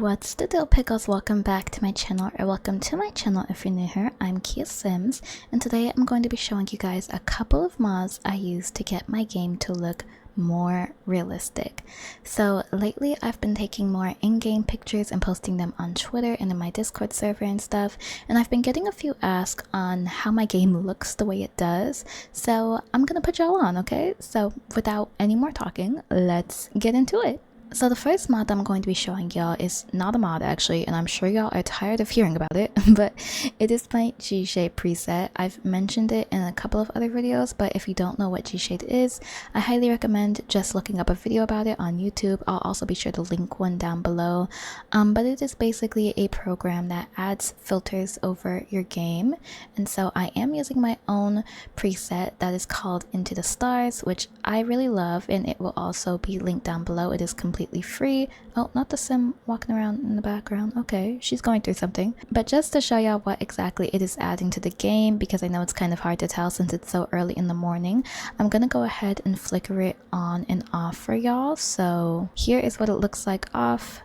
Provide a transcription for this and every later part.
what's the deal, pickles? Welcome back to my channel, or welcome to my channel if you're new here. I'm Kia Sims, and today I'm going to be showing you guys a couple of mods I use to get my game to look more realistic. So lately I've been taking more in-game pictures and posting them on Twitter and in my Discord server and stuff, and I've been getting a few asks on how my game looks the way it does, so I'm gonna put y'all on, okay? So without any more talking, let's get into it. So the first mod I'm going to be showing y'all is not a mod actually, and I'm sure y'all are tired of hearing about it, but it is my G-Shade preset. I've mentioned it in a couple of other videos, but if you don't know what G-Shade is, I highly recommend just looking up a video about it on YouTube. I'll also be sure to link one down below. But it is basically a program that adds filters over your game, and so I am using my own preset that is called Into the Stars, which I really love, and it will also be linked down below. It is completely free. Oh, not the sim walking around in the background. Okay, she's going through something. But just to show y'all what exactly it is adding to the game, because I know it's kind of hard to tell since it's so early in the morning, I'm gonna go ahead and flicker it on and off for y'all. So here is what it looks like off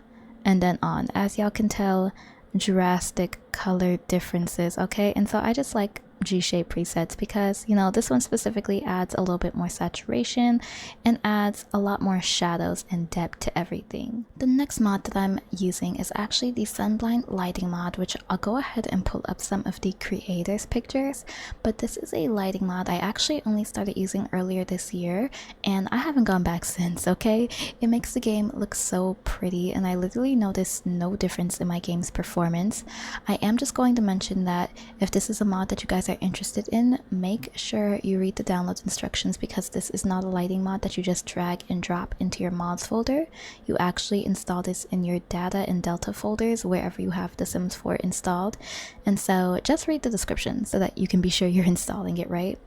and then on. As y'all can tell, drastic color differences, okay? And so I just like G-shape presets because, you know, this one specifically adds a little bit more saturation and adds a lot more shadows and depth to everything. The next mod that I'm using is actually the sunblind lighting mod, which I'll go ahead and pull up some of the creators' pictures, but this is a lighting mod I actually only started using earlier this year, and I haven't gone back since, okay? It makes the game look so pretty, and I literally noticed no difference in my game's performance. I am just going to mention that if this is a mod that you guys are interested in, make sure you read the download instructions, because this is not a lighting mod that you just drag and drop into your mods folder. You actually install this in your data and delta folders wherever you have The Sims 4 installed, and so just read the description so that you can be sure you're installing it right.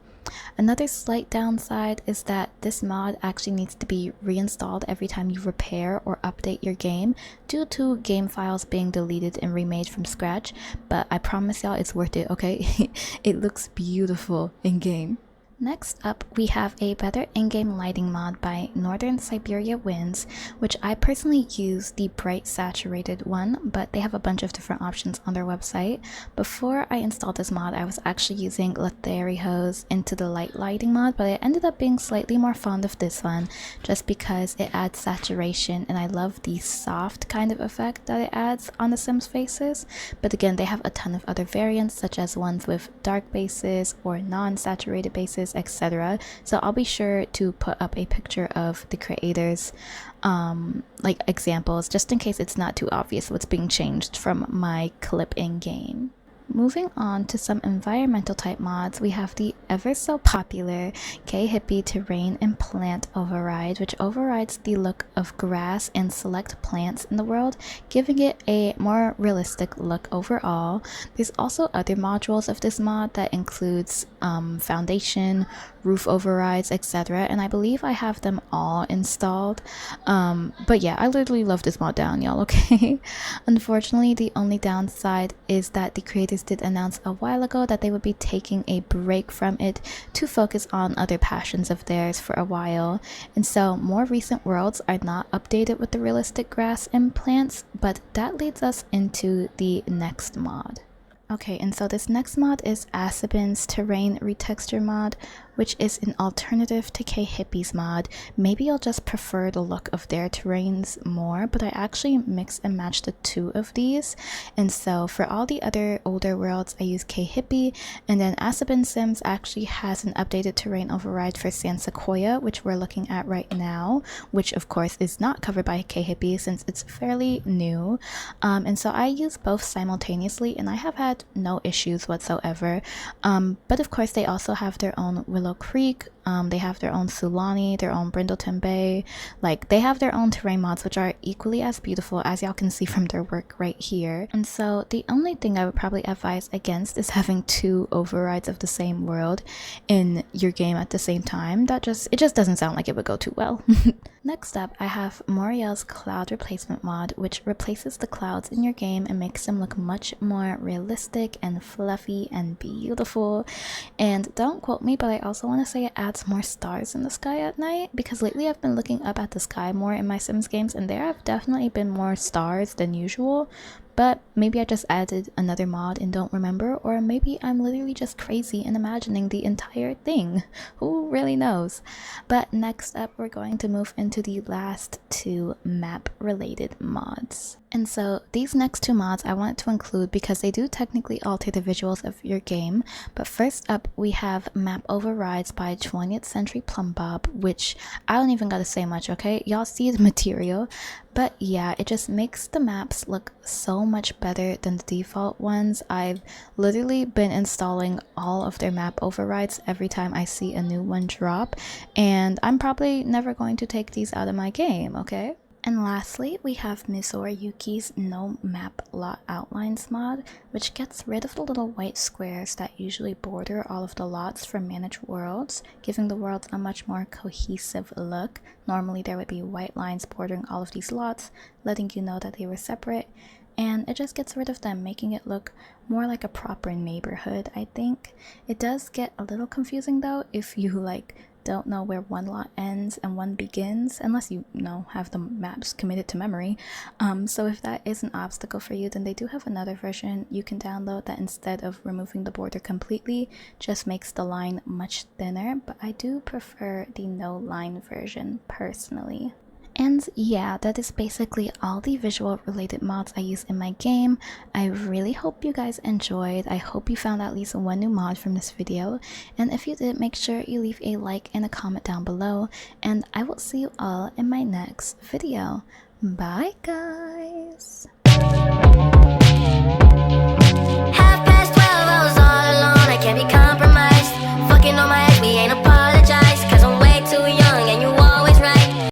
Another slight downside is that this mod actually needs to be reinstalled every time you repair or update your game due to game files being deleted and remade from scratch, but I promise y'all it's worth it, okay? It looks beautiful in game. Next up, we have a better in-game lighting mod by Northern Siberia Winds, which I personally use the bright saturated one, but they have a bunch of different options on their website. Before I installed this mod, I was actually using Letheriho's Into the Light lighting mod, but I ended up being slightly more fond of this one just because it adds saturation, and I love the soft kind of effect that it adds on the Sims faces. But again, they have a ton of other variants, such as ones with dark bases or non-saturated bases, etc. So I'll be sure to put up a picture of the creators like examples, just in case it's not too obvious what's being changed from my clip in game. Moving on to some environmental type mods, we have the ever so popular K-Hippie Terrain and Plant Override, which overrides the look of grass and select plants in the world, giving it a more realistic look overall. There's also other modules of this mod that includes foundation, roof overrides, etc., and I believe I have them all installed. But yeah, I literally love this mod down, y'all, okay? Unfortunately, the only downside is that the creators did announce a while ago that they would be taking a break from it to focus on other passions of theirs for a while, and so more recent worlds are not updated with the realistic grass and plants, but that leads us into the next mod. Okay, and so this next mod is Asabin's Terrain Retexture mod, which is an alternative to K-Hippie's mod. Maybe you'll just prefer the look of their terrains more, but I actually mix and match the two of these. And so for all the other older worlds, I use K-Hippie, and then Asabin Sims actually has an updated terrain override for San Sequoia, which we're looking at right now, which of course is not covered by K-Hippie since it's fairly new. And so I use both simultaneously, and I have had no issues whatsoever. But of course they also have their own Willow Creek, they have their own Sulani, their own Brindleton Bay, like they have their own terrain mods which are equally as beautiful, as y'all can see from their work right here. And so the only thing I would probably advise against is having two overrides of the same world in your game at the same time. It just doesn't sound like it would go too well. Next up, I have Moriel's Cloud Replacement mod, which replaces the clouds in your game and makes them look much more realistic and fluffy and beautiful. And don't quote me, but I also want to say it adds adds more stars in the sky at night, because lately I've been looking up at the sky more in my Sims games and there have definitely been more stars than usual. But maybe I just added another mod and don't remember, or maybe I'm literally just crazy and imagining the entire thing. Who really knows? But next up, we're going to move into the last two map related mods. And so these next two mods I wanted to include because they do technically alter the visuals of your game. But first up, we have Map Overrides by 20th Century Plum Bob, which I don't even gotta say much, okay? Y'all see the material. But yeah, it just makes the maps look so much better than the default ones. I've literally been installing all of their map overrides every time I see a new one drop, and I'm probably never going to take these out of my game, okay? And lastly, we have Mizora Yuki's No Map Lot Outlines mod, which gets rid of the little white squares that usually border all of the lots from Managed Worlds, giving the worlds a much more cohesive look. Normally there would be white lines bordering all of these lots, letting you know that they were separate, and it just gets rid of them, making it look more like a proper neighborhood, I think. It does get a little confusing though if you don't know where one lot ends and one begins, unless you have the maps committed to memory. So if that is an obstacle for you, then they do have another version you can download that instead of removing the border completely, just makes the line much thinner, but I do prefer the no line version personally. And yeah, that is basically all the visual related mods I use in my game. I really hope you guys enjoyed. I hope you found at least one new mod from this video. And if you did, make sure you leave a like and a comment down below. And I will see you all in my next video. Bye guys!